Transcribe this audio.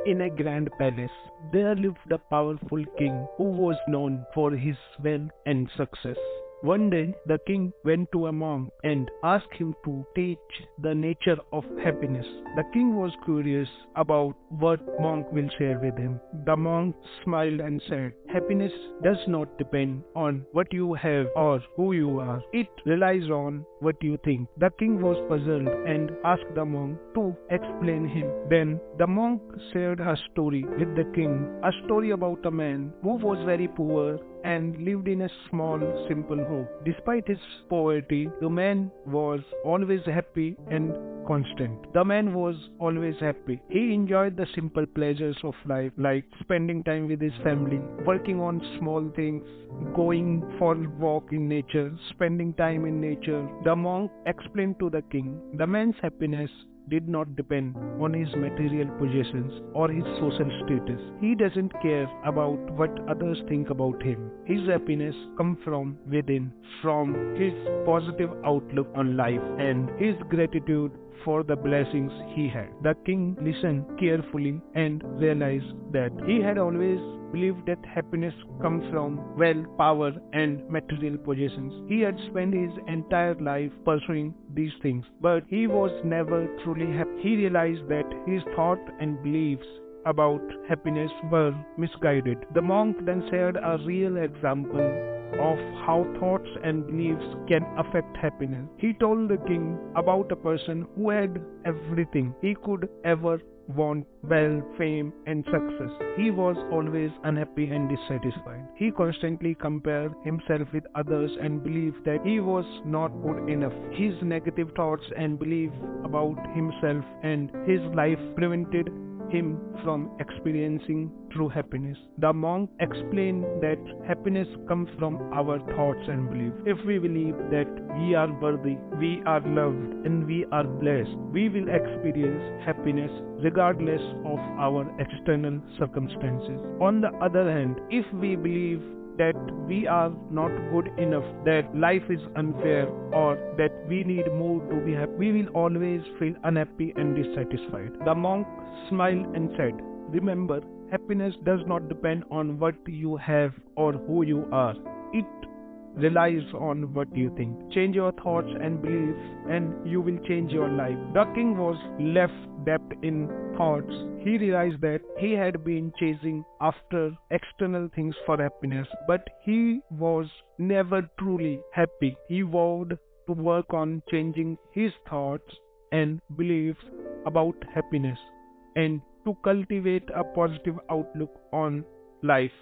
In a grand palace, there lived a powerful king who was known for his wealth and success. One day, the king went to a monk and asked him to teach the nature of happiness. The king was curious about what monk will share with him. The monk smiled and said, "Happiness does not depend on what you have or who you are. It relies on what you think." The king was puzzled and asked the monk to explain him. Then the monk shared a story with the king, a story about a man who was very poor and lived in a small, simple home. Despite his poverty, the man was always happy and constant. The man was always happy. He enjoyed the simple pleasures of life, like spending time with his family, working on small things, going for a walk in nature, spending time in nature. The monk explained to the king, the man's happiness did not depend on his material possessions or his social status. He doesn't care about what others think about him. His happiness comes from within, from his positive outlook on life and his gratitude for the blessings he had. The king listened carefully and realized that he had always believed that happiness comes from wealth, power, and material possessions. He had spent his entire life pursuing these things, but he was never truly happy. He realized that his thoughts and beliefs about happiness were misguided. The monk then shared a real example of how thoughts and beliefs can affect happiness. He told the king about a person who had everything he could ever want: wealth, fame, and success. He was always unhappy and dissatisfied. He constantly compared himself with others and believed that he was not good enough. His negative thoughts and beliefs about himself and his life prevented him from experiencing true happiness. The monk explained that happiness comes from our thoughts and beliefs. If we believe that we are worthy, we are loved, and we are blessed, we will experience happiness regardless of our external circumstances. On the other hand, if we believe that we are not good enough, that life is unfair, or that we need more to be happy, we will always feel unhappy and dissatisfied. The monk smiled and said, "Remember, happiness does not depend on what you have or who you are. It relies on what you think. Change your thoughts and beliefs and you will change your life." The king was left deep in thoughts. He realized that he had been chasing after external things for happiness, but he was never truly happy. He vowed to work on changing his thoughts and beliefs about happiness and to cultivate a positive outlook on life.